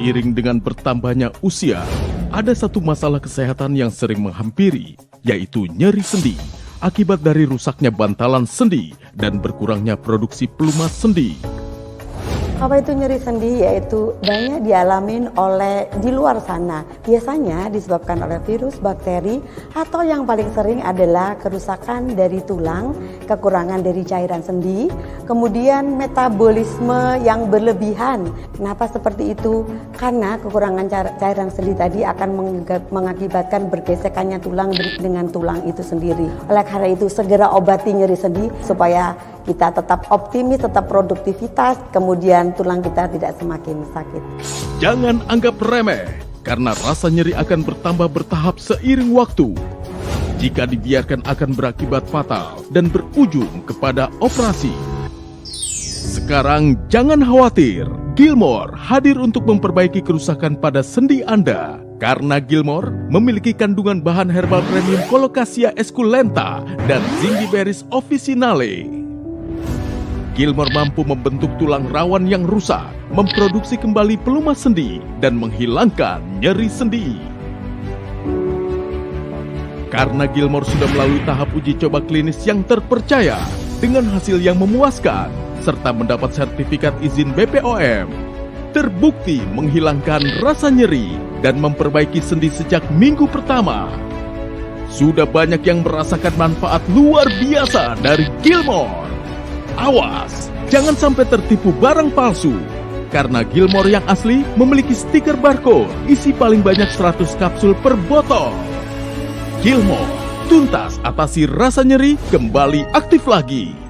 Seiring dengan bertambahnya usia, ada satu masalah kesehatan yang sering menghampiri, yaitu nyeri sendi akibat dari rusaknya bantalan sendi dan berkurangnya produksi pelumas sendi. Apa itu nyeri sendi? Yaitu banyak dialamin oleh di luar sana. Biasanya disebabkan oleh virus, bakteri, atau yang paling sering adalah kerusakan dari tulang, kekurangan dari cairan sendi, kemudian metabolisme yang berlebihan. Kenapa seperti itu? Karena kekurangan cairan sendi tadi akan mengakibatkan bergesekannya tulang dengan tulang itu sendiri. Oleh karena itu segera obati nyeri sendi supaya kita tetap optimis, tetap produktivitas, kemudian tulang kita tidak semakin sakit. Jangan anggap remeh, karena rasa nyeri akan bertambah bertahap seiring waktu. Jika dibiarkan akan berakibat fatal dan berujung kepada operasi. Sekarang jangan khawatir, Gilmore hadir untuk memperbaiki kerusakan pada sendi Anda. Karena Gilmore memiliki kandungan bahan herbal premium Colocasia esculenta dan Zingiberries officinale. Gilmore mampu membentuk tulang rawan yang rusak, memproduksi kembali pelumas sendi, dan menghilangkan nyeri sendi. Karena Gilmore sudah melalui tahap uji coba klinis yang terpercaya, dengan hasil yang memuaskan, serta mendapat sertifikat izin BPOM, terbukti menghilangkan rasa nyeri dan memperbaiki sendi sejak minggu pertama. Sudah banyak yang merasakan manfaat luar biasa dari Gilmore. Awas, jangan sampai tertipu barang palsu. Karena Gilmore yang asli memiliki stiker barcode, isi paling banyak 100 kapsul per botol. Gilmore, tuntas atasi rasa nyeri, kembali aktif lagi.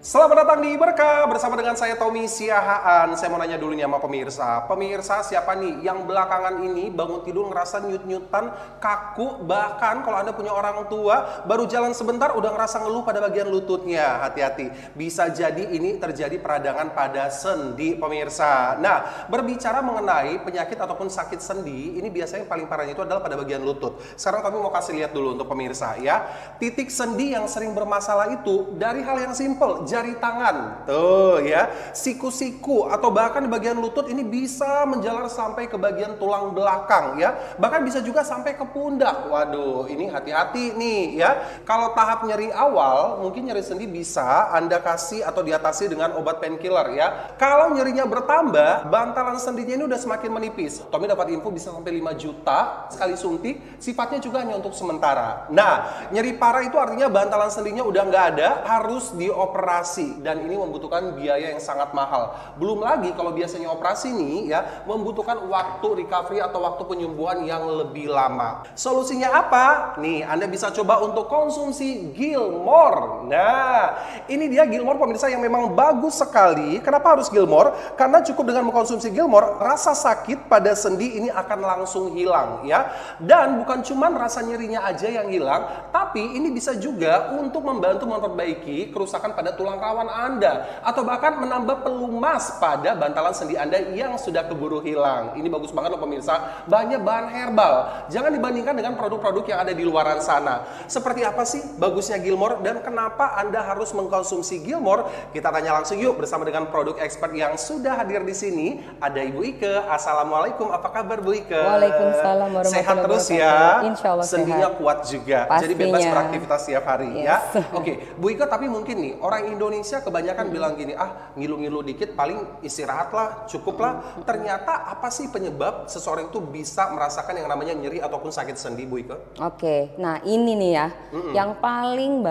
Selamat datang di Berkah bersama dengan saya Tommy Siahaan. Saya mau nanya dulu nih sama pemirsa. Pemirsa siapa nih yang belakangan ini bangun tidur ngerasa nyut-nyutan, kaku, bahkan kalau Anda punya orang tua baru jalan sebentar udah ngerasa ngeluh pada bagian lututnya. Hati-hati, bisa jadi ini terjadi peradangan pada sendi pemirsa. Nah, berbicara mengenai penyakit ataupun sakit sendi, ini biasanya yang paling parahnya itu adalah pada bagian lutut. Sekarang kami mau kasih lihat dulu untuk pemirsa ya. Titik sendi yang sering bermasalah itu dari hal yang simpel, jari tangan, tuh ya, siku-siku atau bahkan di bagian lutut ini bisa menjalar sampai ke bagian tulang belakang ya, bahkan bisa juga sampai ke pundak. Waduh, ini hati-hati nih ya. Kalau tahap nyeri awal, mungkin nyeri sendi bisa Anda kasih atau diatasi dengan obat painkiller ya. Kalau nyerinya bertambah, bantalan sendinya ini udah semakin menipis. Tommy dapat info bisa sampai 5 juta sekali suntik, sifatnya juga hanya untuk sementara. Nah, nyeri parah itu artinya bantalan sendinya udah nggak ada, harus dioperasi. Dan ini membutuhkan biaya yang sangat mahal. Belum lagi kalau biasanya operasi nih ya, membutuhkan waktu recovery atau waktu penyembuhan yang lebih lama. Solusinya apa? Nih, Anda bisa coba untuk konsumsi Gilmore. Nah, ini dia Gilmore pemirsa yang memang bagus sekali. Kenapa harus Gilmore? Karena cukup dengan mengkonsumsi Gilmore, rasa sakit pada sendi ini akan langsung hilang ya. Dan bukan cuma rasa nyerinya aja yang hilang, tapi ini bisa juga untuk membantu memperbaiki kerusakan pada tulang rawan Anda atau bahkan menambah pelumas pada bantalan sendi Anda yang sudah keburu hilang. Ini bagus banget loh pemirsa, banyak bahan herbal. Jangan dibandingkan dengan produk-produk yang ada di luaran sana. Seperti apa sih bagusnya Gilmore dan kenapa Anda harus mengkonsumsi Gilmore? Kita tanya langsung yuk bersama dengan produk expert yang sudah hadir di sini. Ada Ibu Ike. Assalamualaikum, apa kabar Bu Ike? Waalaikumsalam warahmatullahi Sehat terus wabarakatuh. ya. Insya Allah sendinya sehat. kuat juga. Pastinya. Jadi bebas beraktivitas setiap hari ya. Yes. Oke, Bu Ike, tapi mungkin nih orang Indonesia kebanyakan bilang gini, ah ngilu-ngilu dikit paling istirahat lah, cukup lah. Ternyata apa sih penyebab seseorang itu bisa merasakan yang namanya nyeri ataupun sakit sendi, Bu Ike? Oke, nah ini nih ya, yang paling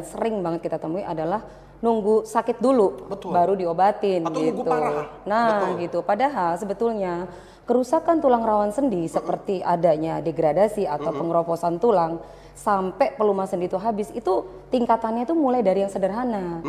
sering banget kita temui adalah nunggu sakit dulu, Betul. baru diobatin Atau gitu. nunggu parah. Nah Betul. gitu, padahal sebetulnya kerusakan tulang rawan sendi seperti adanya degradasi atau pengeroposan tulang sampai pelumas sendi itu habis, itu tingkatannya itu mulai dari yang sederhana,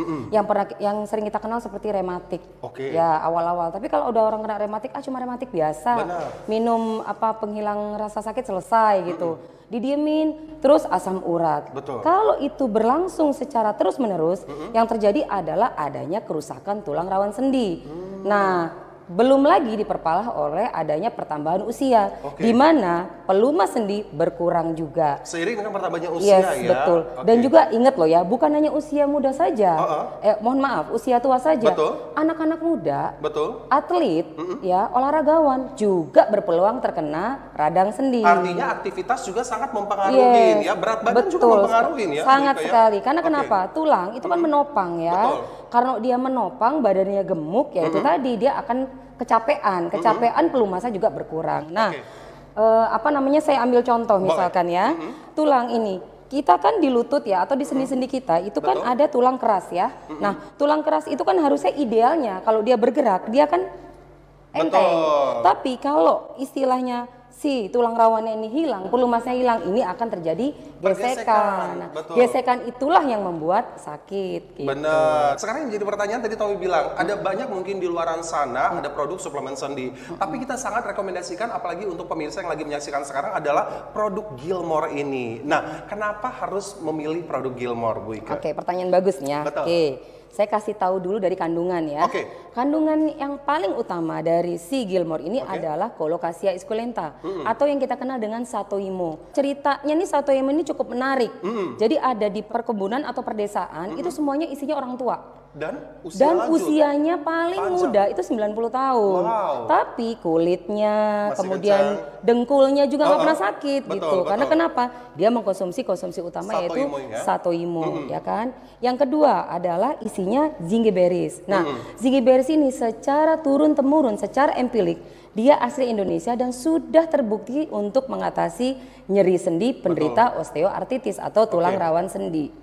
yang sering kita kenal seperti rematik. Oke. Ya awal-awal. Tapi kalau udah orang kena rematik, cuma rematik biasa. Benar. Minum penghilang rasa sakit selesai gitu. Didiemin, terus asam urat. Betul. Kalau itu berlangsung secara terus-menerus, yang terjadi adalah adanya kerusakan tulang rawan sendi. Nah, belum lagi diperparah oleh adanya pertambahan usia, di mana pelumas sendi berkurang juga. Seiring dengan bertambahnya usia Yes, ya. betul. Dan juga ingat loh ya, bukan hanya usia muda saja. Mohon maaf, usia tua saja. Betul. Anak-anak muda, Betul. atlet, ya olahragawan juga berpeluang terkena radang sendi. Artinya aktivitas juga sangat mempengaruhi ya. Berat badan juga mempengaruhi ya. Sangat Monica, ya? sekali. Karena kenapa? Tulang itu kan menopang ya. Betul. Karena dia menopang, badannya gemuk, ya itu tadi dia akan kecapean. Kecapean pelumasnya juga berkurang. Nah, saya ambil contoh misalkan ya. Tulang ini. Kita kan di lutut ya atau di sendi-sendi kita itu kan ada tulang keras ya. Nah, tulang keras itu kan harusnya idealnya kalau dia bergerak dia kan enteng. Tapi kalau istilahnya si tulang rawannya ini hilang, pelumasnya hilang, ini akan terjadi gesekan. Nah, gesekan itulah yang membuat sakit. Gitu. Benar. Sekarang yang jadi pertanyaan tadi Tommy bilang, ada banyak mungkin di luaran sana ada produk suplemen sendi. Tapi kita sangat rekomendasikan, apalagi untuk pemirsa yang lagi menyaksikan sekarang adalah produk Gilmore ini. Nah, kenapa harus memilih produk Gilmore, Bu Ika? Oke, pertanyaan bagus nih ya. Oke. Saya kasih tahu dulu dari kandungan ya. Kandungan yang paling utama dari si Gilmore ini adalah Colocasia esculenta atau yang kita kenal dengan Satoimo. Ceritanya nih Satoimo ini cukup menarik. Jadi ada di perkebunan atau perdesaan itu semuanya isinya orang tua. Dan usianya paling muda itu 90 tahun. Tapi kulitnya, masih kemudian dengkulnya juga nggak pernah sakit gitu. Karena betul. kenapa? Dia mengkonsumsi utama yaitu Satoimo ya kan. Yang kedua adalah isinya zingiberis. Nah, zingiberis ini secara turun-temurun, secara empirik, dia asli Indonesia dan sudah terbukti untuk mengatasi nyeri sendi penderita osteoartritis atau tulang rawan sendi.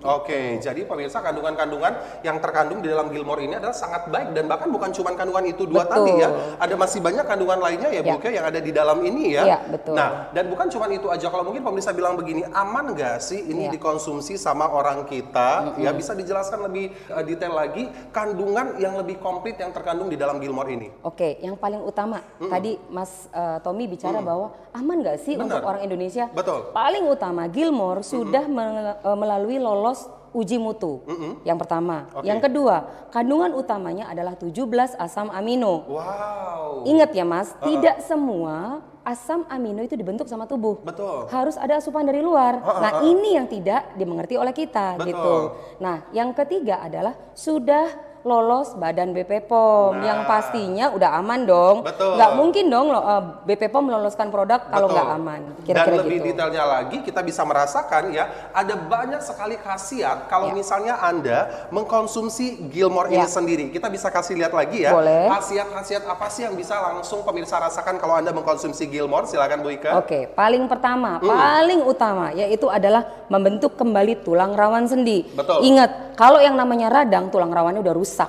Jadi pemirsa, kandungan-kandungan yang terkandung di dalam Gilmore ini adalah sangat baik dan bahkan bukan cuma kandungan itu dua tadi ya. Ada masih banyak kandungan lainnya ya Bu Ika yang ada di dalam ini ya. Iya, betul. Nah, dan bukan cuma itu aja. Kalau mungkin pemirsa bilang begini, aman nggak sih ini dikonsumsi sama orang kita? Ya, bisa dijelaskan lebih detail lagi kandungan yang lebih komplit yang terkandung di dalam Gilmore ini. Oke, yang paling utama tadi Mas Tommy bicara bahwa aman nggak sih untuk orang Indonesia? Betul. Paling utama Gilmore sudah melalui lolos uji mutu. Yang pertama. Yang kedua, kandungan utamanya adalah 17 asam amino. Ingat ya Mas, tidak semua asam amino itu dibentuk sama tubuh. Harus ada asupan dari luar. Nah, ini yang tidak dimengerti oleh kita gitu. Nah, yang ketiga adalah sudah lolos Badan BP POM yang pastinya udah aman dong. Nggak mungkin dong BP POM meloloskan produk kalau nggak aman. Kira-kira Dan lebih gitu. detailnya lagi kita bisa merasakan ya ada banyak sekali khasiat kalau misalnya Anda mengkonsumsi Gilmore ini sendiri. Kita bisa kasih lihat lagi ya. Khasiat-khasiat apa sih yang bisa langsung pemirsa rasakan kalau Anda mengkonsumsi Gilmore? Silakan Bu Ika. Oke, paling pertama, paling utama yaitu adalah membentuk kembali tulang rawan sendi. Ingat, kalau yang namanya radang, tulang rawannya udah rusak.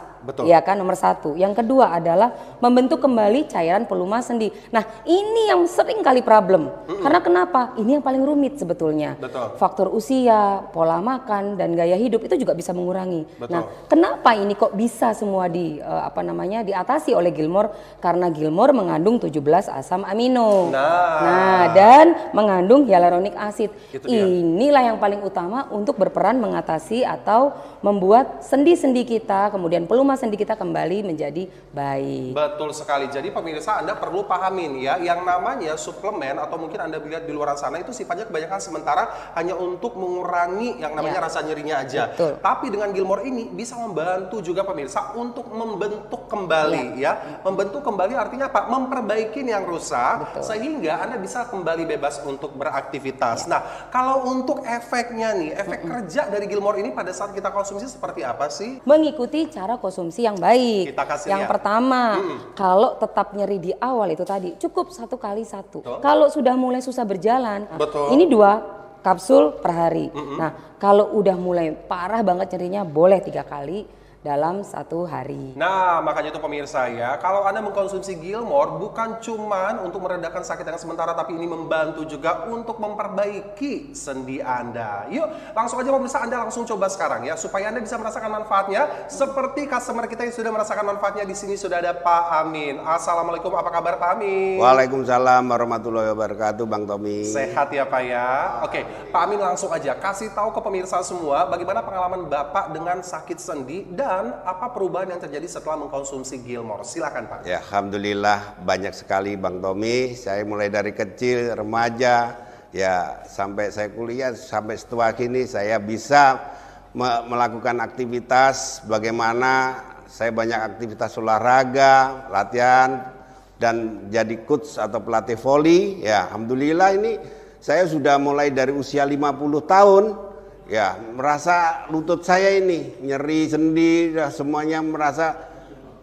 Ya kan, nomor satu. Yang kedua adalah membentuk kembali cairan pelumas sendi. Nah, ini yang sering kali problem. Karena kenapa? Ini yang paling rumit sebetulnya. Faktor usia, pola makan, dan gaya hidup itu juga bisa mengurangi. Nah, kenapa ini kok bisa semua diatasi oleh Gilmore? Karena Gilmore mengandung 17 asam amino. Nah, dan mengandung hyaluronic acid. Inilah yang paling utama untuk berperan mengatasi atau membuat sendi-sendi kita, kemudian pelumas sendi kita kembali menjadi baik. Betul sekali. Jadi pemirsa, Anda perlu pahamin ya, yang namanya suplemen atau mungkin Anda lihat di luar sana itu sifatnya kebanyakan sementara hanya untuk mengurangi yang namanya rasa nyerinya aja. Tapi dengan Gilmore ini bisa membantu juga pemirsa untuk membentuk kembali ya. Membentuk kembali artinya apa? Memperbaiki yang rusak sehingga Anda bisa kembali bebas untuk beraktivitas. Nah, kalau untuk efeknya nih, efek kerja dari Gilmore ini pada saat kita konsumsi seperti apa sih? Mengikuti cara konsumsi yang baik. Kita kasih yang pertama, kalau tetap nyeri di awal itu tadi cukup 1 kali 1. Kalau sudah mulai susah berjalan, ini 2 kapsul per hari. Nah, kalau udah mulai parah banget nyerinya boleh 3 kali dalam 1 hari. Nah, makanya itu pemirsa ya, kalau Anda mengkonsumsi Gilmore bukan cuman untuk meredakan sakit yang sementara, tapi ini membantu juga untuk memperbaiki sendi Anda. Yuk, langsung aja pemirsa, Anda langsung coba sekarang ya, supaya Anda bisa merasakan manfaatnya seperti customer kita yang sudah merasakan manfaatnya. Di sini sudah ada Pak Amin. Assalamualaikum, apa kabar Pak Amin? Waalaikumsalam warahmatullahi wabarakatuh, Bang Tommy. Sehat ya Pak ya? Oke, Pak Amin langsung aja kasih tahu ke pemirsa semua bagaimana pengalaman Bapak dengan sakit sendi dan Dan apa perubahan yang terjadi setelah mengkonsumsi Gilmore? Silakan Pak. Ya, alhamdulillah banyak sekali Bang Tommy. Saya mulai dari kecil, remaja, ya sampai saya kuliah, sampai setua kini saya bisa melakukan aktivitas. Bagaimana saya banyak aktivitas olahraga, latihan, dan jadi coach atau pelatih voli. Ya, alhamdulillah ini saya sudah mulai dari usia 50 tahun. Ya, merasa lutut saya ini nyeri sendi, semuanya merasa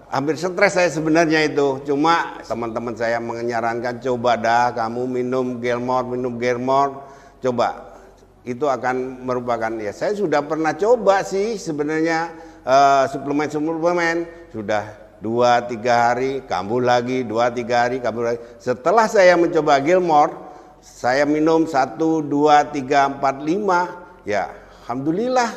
hampir stres saya sebenarnya itu. Cuma teman-teman saya menyarankan, coba dah kamu minum Gilmore, coba. Itu akan merupakan, ya saya sudah pernah coba sih sebenarnya suplemen, sudah 2-3 hari, kambuh lagi, 2-3 hari, kambuh lagi. Setelah saya mencoba Gilmore, saya minum 1, 2, 3, 4, 5, ya, alhamdulillah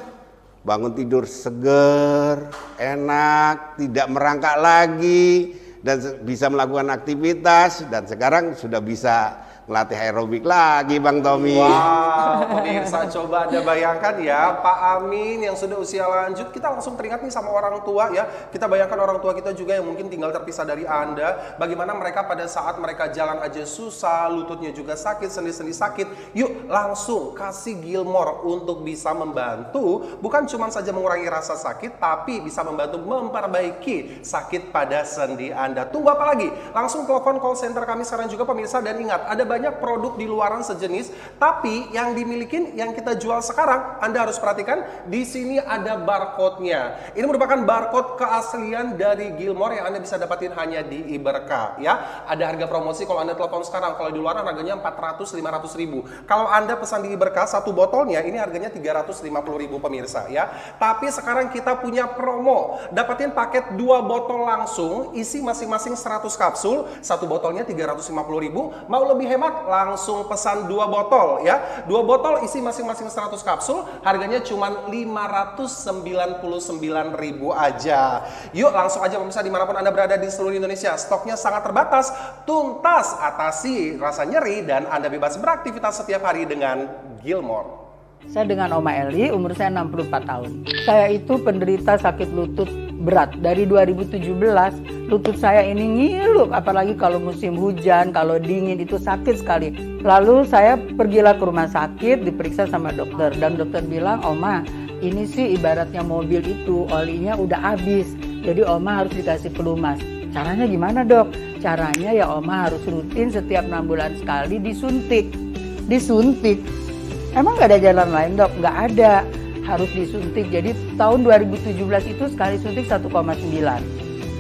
bangun tidur seger, enak, tidak merangkak lagi, dan bisa melakukan aktivitas, dan sekarang sudah bisa melatih aerobik lagi Bang Tommy. Wow, pemirsa coba Anda bayangkan ya, Pak Amin yang sudah usia lanjut, kita langsung teringat nih sama orang tua ya. Kita bayangkan orang tua kita juga yang mungkin tinggal terpisah dari Anda, bagaimana mereka pada saat mereka jalan aja susah, lututnya juga sakit, sendi-sendi sakit. Yuk langsung kasih Gilmore untuk bisa membantu, bukan cuma saja mengurangi rasa sakit, tapi bisa membantu memperbaiki sakit pada sendi Anda. Tunggu apa lagi? Langsung telepon call center kami sekarang juga pemirsa, dan ingat ada banyak produk di luaran sejenis, tapi yang dimiliki yang kita jual sekarang, Anda harus perhatikan, di sini ada barcode-nya. Ini merupakan barcode keaslian dari Gilmore yang Anda bisa dapatin hanya di Iberka ya. Ada harga promosi kalau Anda telepon sekarang, kalau di luaran harganya 400-500 ribu. Kalau Anda pesan di Iberka satu botolnya, ini harganya 350 ribu pemirsa ya. Tapi sekarang kita punya promo, dapatin paket 2 botol langsung, isi masing-masing 100 kapsul, satu botolnya 350 ribu. Mau lebih hemat, langsung pesan 2 botol ya. 2 botol isi masing-masing 100 kapsul, harganya cuma 599 ribu aja. Yuk langsung aja pemirsa, dimanapun Anda berada di seluruh Indonesia, stoknya sangat terbatas, tuntas atasi rasa nyeri, dan Anda bebas beraktivitas setiap hari dengan Gilmore. Saya dengan Oma Eli, umur saya 64 tahun. Saya itu penderita sakit lutut berat. Dari 2017, lutut saya ini ngilu, apalagi kalau musim hujan, kalau dingin itu sakit sekali. Lalu saya pergilah ke rumah sakit, diperiksa sama dokter, dan dokter bilang, Oma, ini sih ibaratnya mobil itu, olinya udah habis, jadi Oma harus dikasih pelumas. Caranya gimana dok? Caranya ya Oma harus rutin setiap 6 bulan sekali disuntik. Emang nggak ada jalan lain dok? Nggak ada, harus disuntik. Jadi tahun 2017 itu sekali suntik 1,9.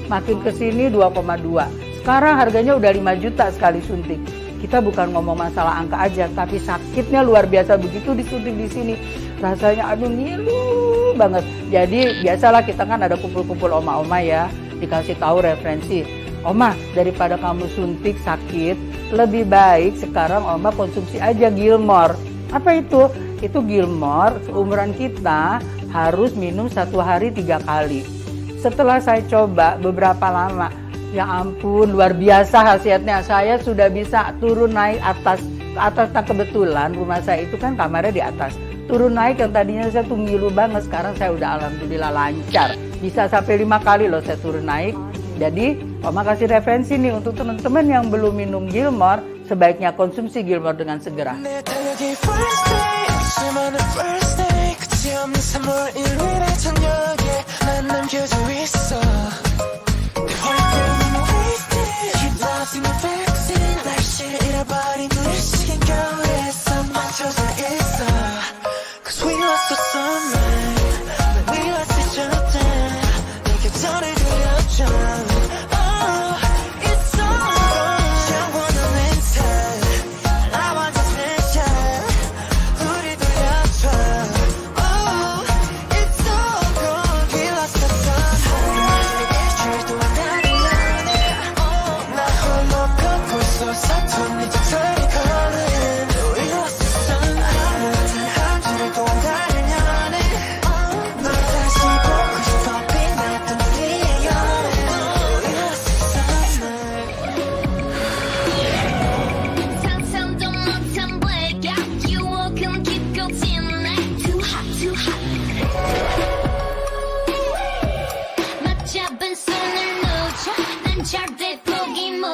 Makin kesini 2,2. Sekarang harganya udah 5 juta sekali suntik. Kita bukan ngomong masalah angka aja, tapi sakitnya luar biasa. Begitu disuntik di sini, rasanya aduh ngilu banget. Jadi biasalah kita kan ada kumpul-kumpul oma-oma ya, dikasih tahu referensi. Oma, daripada kamu suntik sakit, lebih baik sekarang Oma konsumsi aja Gilmore. Apa itu? Itu Gilmore, seumuran kita harus minum 1 hari 3 kali. Setelah saya coba beberapa lama, ya ampun luar biasa hasilnya. Saya sudah bisa turun naik atas. Nah kebetulan rumah saya itu kan kamarnya di atas. Turun naik yang tadinya saya tuh ngilu banget, sekarang saya udah alhamdulillah lancar. Bisa sampai 5 kali loh saya turun naik. Jadi Oma kasih referensi nih untuk teman-teman yang belum minum Gilmore, sebaiknya konsumsi Gilmore dengan segera.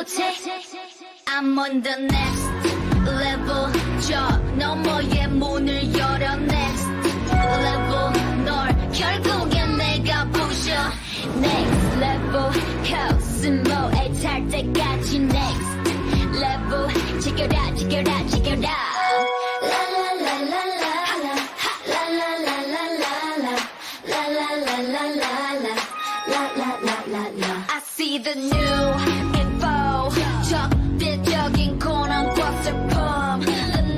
못해 I'm on the next level 저 너머의 문을 열어 next level 널 결국엔 내가 부셔 next level 코스모에 탈 때까지 next level 지켜라 지켜라 지켜라 I see the new info 적대적인 코난과 슬픔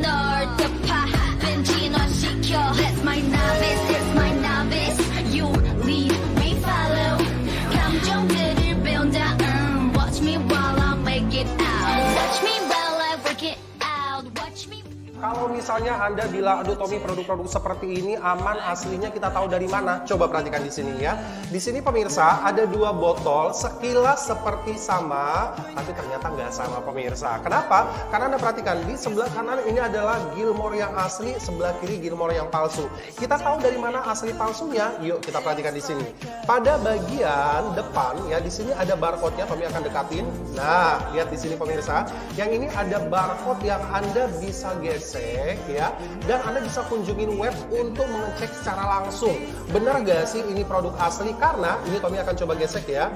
널 덮어 진화시켜 That's my novice, that's my novice You lead, we follow 감정들을 배운다 Watch me while I make it out Watch me while I work it out Watch me Kalau misalnya Anda bilang, aduh Tommy produk-produk seperti ini aman, aslinya kita tahu dari mana? Coba perhatikan di sini ya. Di sini pemirsa ada dua botol sekilas seperti sama, tapi ternyata nggak sama pemirsa. Kenapa? Karena Anda perhatikan di sebelah kanan ini adalah Gilmore yang asli, sebelah kiri Gilmore yang palsu. Kita tahu dari mana asli palsunya? Yuk kita perhatikan di sini. Pada bagian depan ya di sini ada barcode-nya, Tommy akan dekatin. Nah, lihat di sini pemirsa. Yang ini ada barcode yang Anda bisa gesek ya, dan Anda bisa kunjungin web untuk mengecek secara langsung benar gak sih ini produk asli. Karena ini Tommy akan coba gesek ya,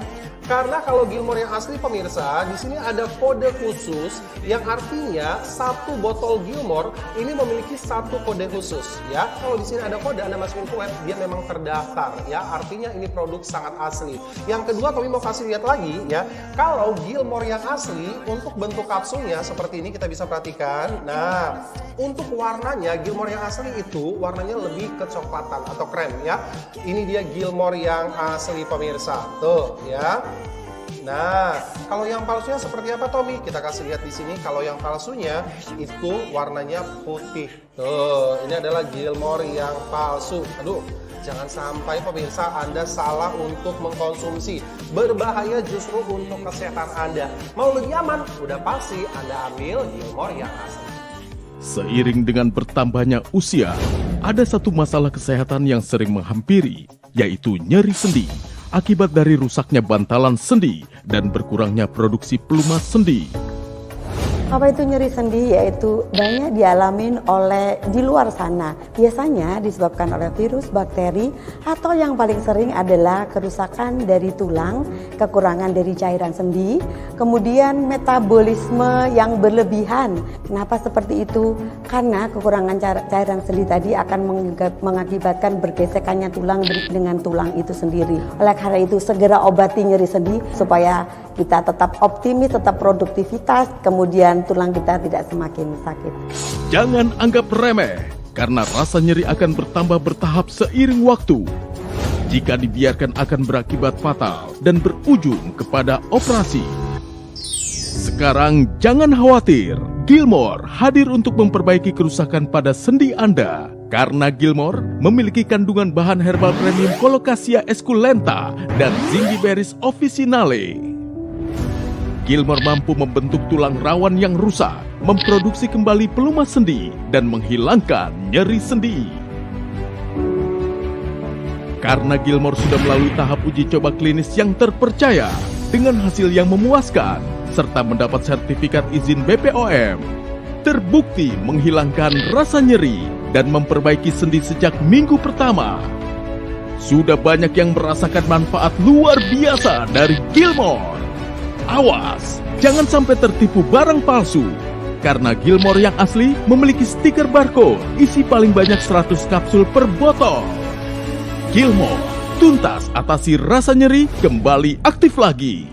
karena kalau Gilmore yang asli pemirsa di sini ada kode khusus yang artinya satu botol Gilmore ini memiliki satu kode khusus ya. Kalau di sini ada kode Anda masukin ke web dia memang terdaftar ya, artinya ini produk sangat asli. Yang kedua Tommy mau kasih lihat lagi ya, kalau Gilmore yang asli untuk bentuk kapsulnya seperti ini kita bisa perhatikan. Nah, untuk warnanya Gilmore yang asli itu warnanya lebih kecoklatan atau krem ya. Ini dia Gilmore yang asli pemirsa. Tuh ya. Nah, kalau yang palsunya seperti apa Tommy? Kita kasih lihat di sini. Kalau yang palsunya itu warnanya putih. Tuh, ini adalah Gilmore yang palsu. Aduh, jangan sampai pemirsa Anda salah untuk mengkonsumsi. Berbahaya justru untuk kesehatan Anda. Mau lebih aman? Udah pasti Anda ambil Gilmore yang asli. Seiring dengan bertambahnya usia, ada satu masalah kesehatan yang sering menghampiri, yaitu nyeri sendi, akibat dari rusaknya bantalan sendi dan berkurangnya produksi pelumas sendi. Apa itu nyeri sendi? Yaitu banyak dialamin oleh di luar sana. Biasanya disebabkan oleh virus, bakteri, atau yang paling sering adalah kerusakan dari tulang, kekurangan dari cairan sendi, kemudian metabolisme yang berlebihan. Kenapa seperti itu? Karena kekurangan cairan sendi tadi akan mengakibatkan bergesekannya tulang dengan tulang itu sendiri. Oleh karena itu segera obati nyeri sendi supaya kita tetap optimis, tetap produktivitas, kemudian tulang kita tidak semakin sakit. Jangan anggap remeh, karena rasa nyeri akan bertambah bertahap seiring waktu. Jika dibiarkan akan berakibat fatal dan berujung kepada operasi. Sekarang jangan khawatir, Gilmore hadir untuk memperbaiki kerusakan pada sendi Anda. Karena Gilmore memiliki kandungan bahan herbal premium Colocasia esculenta dan Zingiberries officinale. Gilmore mampu membentuk tulang rawan yang rusak, memproduksi kembali pelumas sendi, dan menghilangkan nyeri sendi. Karena Gilmore sudah melalui tahap uji coba klinis yang terpercaya, dengan hasil yang memuaskan, serta mendapat sertifikat izin BPOM, terbukti menghilangkan rasa nyeri dan memperbaiki sendi sejak minggu pertama. Sudah banyak yang merasakan manfaat luar biasa dari Gilmore. Awas, jangan sampai tertipu barang palsu. Karena Gilmore yang asli memiliki stiker barcode, isi paling banyak 100 kapsul per botol. Gilmore, tuntas atasi rasa nyeri, kembali aktif lagi.